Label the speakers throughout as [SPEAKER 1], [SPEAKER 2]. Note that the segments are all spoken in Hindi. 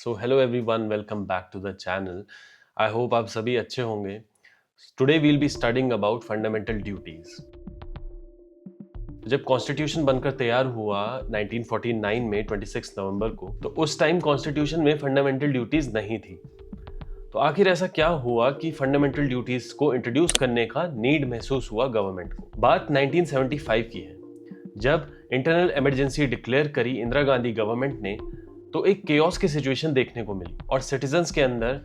[SPEAKER 1] So hello everyone, welcome back to the channel. I hope आप सभी अच्छे होंगे। Today we'll be studying about fundamental duties. जब कॉन्स्टिट्यूशन बनकर तैयार हुआ 1949 में 26 नवंबर को, तो उस टाइम कॉन्स्टिट्यूशन में फंडामेंटल ड्यूटीज नहीं थी। तो आखिर ऐसा क्या हुआ कि फंडामेंटल ड्यूटीज को इंट्रोड्यूस करने का नीड महसूस हुआ गवर्नमेंट को। बात 1975 की है, जब इंटरनल इमरजेंसी डिक्लेयर करी इंदिरा गांधी गवर्नमेंट ने, तो एक केओस की सिचुएशन देखने को मिली और सिटीजन्स के अंदर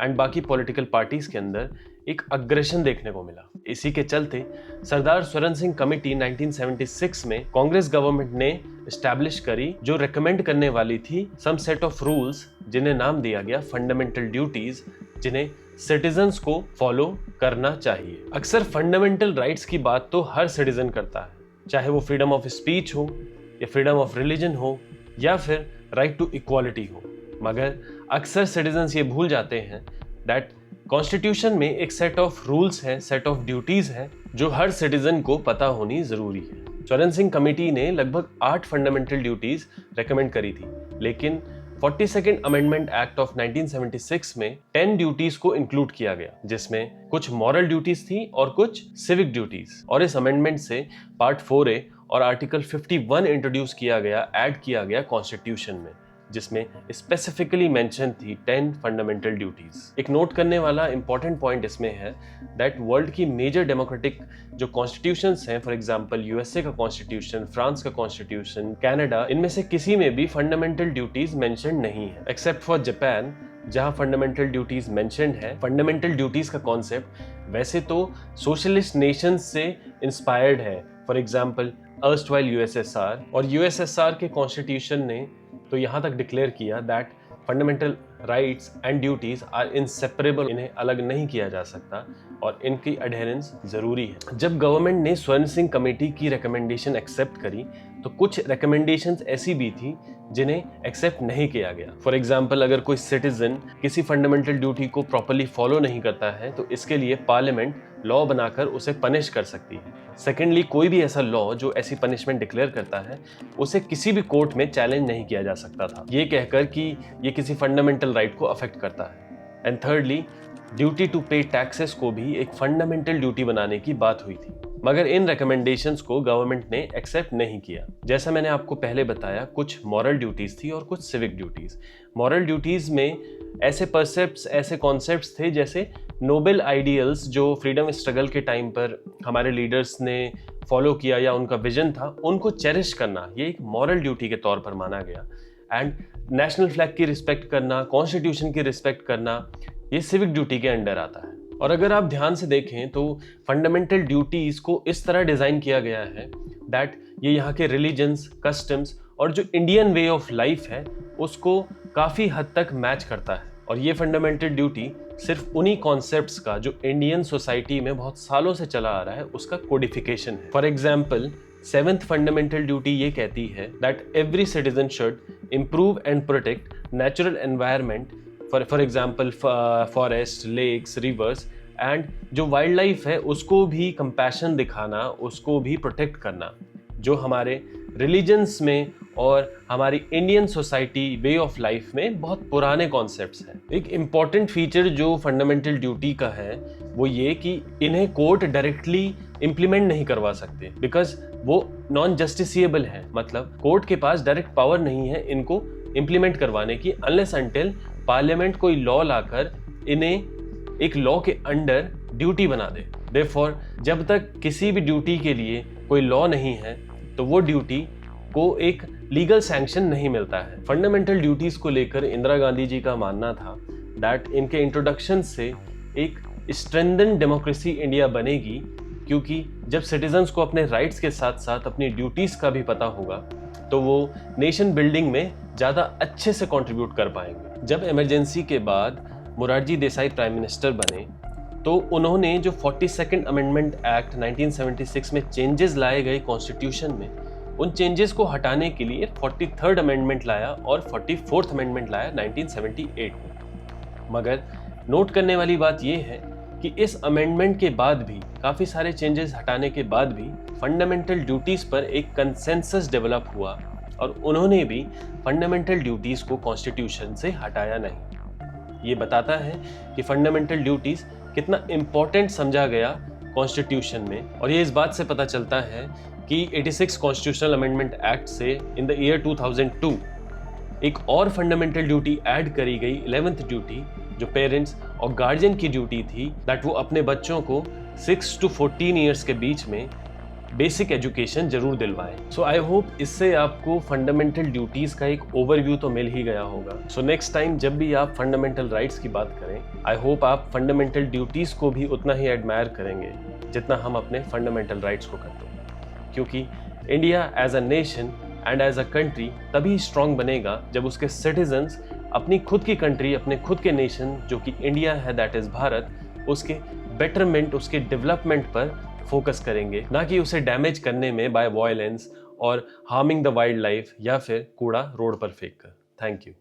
[SPEAKER 1] एंड बाकी पॉलिटिकल पार्टीज के अंदर एक अग्रेशन देखने को मिला। इसी के चलते सरदार स्वरण सिंह कमेटी 1976 में कांग्रेस गवर्नमेंट ने एस्टैब्लिश करी, जो रेकमेंड करने वाली थी सम सेट ऑफ रूल्स, जिन्हें नाम दिया गया फंडामेंटल ड्यूटीज, जिन्हें सिटीजन्स को फॉलो करना चाहिए। अक्सर फंडामेंटल राइट्स की बात तो हर सिटीजन करता है, चाहे वो फ्रीडम ऑफ स्पीच हो या फ्रीडम ऑफ रिलीजन हो या फिर राइट टू इक्वालिटी हो, मगर अक्सर सिटीजन्स ये भूल जाते हैं दैट कॉन्स्टिट्यूशन में एक सेट ऑफ रूल्स है, सेट ऑफ ड्यूटीज है, जो हर सिटीजन को पता होनी जरूरी है। स्वरण सिंह कमेटी ने लगभग 8 फंडामेंटल ड्यूटीज रेकमेंड करी थी, लेकिन 42nd अमेंडमेंट एक्ट ऑफ 1976 में 10 ड्यूटीज को इंक्लूड किया गया, जिसमें कुछ मॉरल ड्यूटीज थी और कुछ सिविक ड्यूटीज। और इस अमेंडमेंट से पार्ट 4A और आर्टिकल 51 इंट्रोड्यूस किया गया, ऐड किया गया कॉन्स्टिट्यूशन में, जिसमें स्पेसिफिकली मेंशन थी 10 फंडामेंटल ड्यूटीज। एक नोट करने वाला इंपॉर्टेंट पॉइंट इसमें है दैट वर्ल्ड की मेजर डेमोक्रेटिक जो कॉन्स्टिट्यूशंस हैं, फॉर एग्जांपल यूएसए का कॉन्स्टिट्यूशन, फ्रांस का कॉन्स्टिट्यूशन, कनाडा, इनमें से किसी में भी फंडामेंटल ड्यूटीज मेंशन नहीं है, एक्सेप्ट फॉर जापान, जहां फंडामेंटल ड्यूटीज मेंशन्ड है। फंडामेंटल ड्यूटीज का कॉन्सेप्ट वैसे तो सोशलिस्ट नेशंस से इंस्पायर्ड है, फॉर एग्जांपल अर्स्टवाइल यूएसएसआर, और यूएसएसआर के कॉन्स्टिट्यूशन ने तो यहाँ तक डिक्लेयर किया that fundamental rights and duties are inseparable, इन्हें अलग नहीं किया जा सकता और इनकी अडेरेंस जरूरी है। जब गवर्नमेंट ने स्वर्ण सिंह कमेटी की रिकमेंडेशन एक्सेप्ट करी, तो कुछ रिकमेंडेशंस ऐसी भी थी जिन्हें एक्सेप्ट नहीं किया गया। फॉर एग्जांपल, अगर कोई सिटीजन किसी फंडामेंटल ड्यूटी को प्रॉपर्ली फॉलो नहीं करता है, तो इसके लिए पार्लियामेंट लॉ बनाकर उसे पनिश कर सकती है। सेकेंडली, कोई भी ऐसा लॉ जो ऐसी पनिशमेंट डिक्लेयर करता है, उसे किसी भी कोर्ट में चैलेंज नहीं किया जा सकता था, ये कहकर कि ये किसी फंडामेंटल राइट को अफेक्ट करता है। एंड थर्डली, ड्यूटी टू पे टैक्सेस को भी एक फंडामेंटल ड्यूटी बनाने की बात हुई थी, मगर इन रिकमेंडेशंस को गवर्नमेंट ने एक्सेप्ट नहीं किया। जैसा मैंने आपको पहले बताया, कुछ मॉरल ड्यूटीज थी और कुछ सिविक ड्यूटीज। मॉरल ड्यूटीज में ऐसे परसेप्ट्स, ऐसे कॉन्सेप्ट्स थे जैसे नोबेल आइडियल्स, जो फ्रीडम स्ट्रगल के टाइम पर हमारे लीडर्स ने फॉलो किया या उनका विजन था, उनको चेरिश करना, ये एक मॉरल ड्यूटी के तौर पर माना गया। एंड नेशनल फ्लैग की रिस्पेक्ट करना, कॉन्स्टिट्यूशन की रिस्पेक्ट करना, ये सिविक ड्यूटी के अंडर आता है। और अगर आप ध्यान से देखें तो फंडामेंटल ड्यूटीज को इस तरह डिजाइन किया गया है दैट ये यहाँ के रिलीजन्स, कस्टम्स और जो इंडियन वे ऑफ लाइफ है उसको काफी हद तक मैच करता है। और ये फंडामेंटल ड्यूटी सिर्फ उन्हीं कॉन्सेप्ट्स का जो इंडियन सोसाइटी में बहुत सालों से चला आ रहा है, उसका कोडिफिकेशन है। For example, 7th fundamental duty ये कहती है that every citizen should improve and protect natural environment, for example forest, lakes, rivers, and जो वाइल्ड लाइफ है उसको भी कंपैशन दिखाना, उसको भी प्रोटेक्ट करना, जो हमारे रिलीजन्स में और हमारी Indian society way of life में बहुत पुराने कॉन्सेप्ट्स हैं। एक इम्पॉर्टेंट फीचर जो फंडामेंटल ड्यूटी का है वो ये कि इन्हें कोर्ट डायरेक्टली इम्प्लीमेंट नहीं करवा सकते, बिकॉज वो नॉन जस्टिसिएबल है। मतलब कोर्ट के पास डायरेक्ट पावर नहीं है इनको इम्प्लीमेंट करवाने की, अनलेस अनटिल पार्लियामेंट कोई लॉ लाकर इन्हें एक लॉ के अंडर ड्यूटी बना दे। देयरफॉर जब तक किसी भी ड्यूटी के लिए कोई लॉ नहीं है, तो वो ड्यूटी को एक लीगल सैंक्शन नहीं मिलता है। फंडामेंटल ड्यूटीज को लेकर इंदिरा गांधी जी का मानना था दैट इनके इंट्रोडक्शन से एक स्ट्रेंथन डेमोक्रेसी इंडिया बनेगी, क्योंकि जब सिटीजन्स को अपने राइट्स के साथ साथ अपनी ड्यूटीज का भी पता होगा, तो वो नेशन बिल्डिंग में ज़्यादा अच्छे से कंट्रीब्यूट कर पाएंगे। जब इमरजेंसी के बाद मोरारजी देसाई प्राइम मिनिस्टर बने, तो उन्होंने जो 42nd अमेंडमेंट एक्ट 1976 में चेंजेस लाए गए कॉन्स्टिट्यूशन में, उन चेंजेस को हटाने के लिए 43rd अमेंडमेंट लाया और 44th अमेंडमेंट लाया 1978 में। मगर नोट करने वाली बात यह है कि इस अमेंडमेंट के बाद भी, काफ़ी सारे चेंजेस हटाने के बाद भी, फंडामेंटल ड्यूटीज़ पर एक कंसेंसस डेवलप हुआ और उन्होंने भी फंडामेंटल ड्यूटीज़ को कॉन्स्टिट्यूशन से हटाया नहीं। ये बताता है कि फंडामेंटल ड्यूटीज़ कितना इम्पोर्टेंट समझा गया कॉन्स्टिट्यूशन में, और ये इस बात से पता चलता है कि 86 कॉन्स्टिट्यूशनल अमेंडमेंट एक्ट से इन द ईयर 2002 एक और फंडामेंटल ड्यूटी ऐड करी गई, 11th ड्यूटी, जो पेरेंट्स और गार्जियन की ड्यूटी थी, दैट वो अपने बच्चों को 6 to 14 ईयर्स के बीच में बेसिक एजुकेशन जरूर दिलवाएं। सो आई होप इससे आपको फंडामेंटल ड्यूटीज़ का एक ओवरव्यू तो मिल ही गया होगा। सो नेक्स्ट टाइम जब भी आप फंडामेंटल राइट्स की बात करें, आई होप आप फंडामेंटल ड्यूटीज़ को भी उतना ही एडमायर करेंगे जितना हम अपने फंडामेंटल राइट्स को करते हैं, क्योंकि India as a nation and as a country तभी स्ट्रांग बनेगा जब उसके सिटीजन्स अपनी खुद की कंट्री, अपने खुद के नेशन जो कि इंडिया है, दैट इज़ भारत, उसके बेटरमेंट, उसके डेवलपमेंट पर फोकस करेंगे, ना कि उसे डैमेज करने में बाय वायलेंस और हार्मिंग द वाइल्ड लाइफ या फिर कूड़ा रोड पर फेंक कर। Thank you.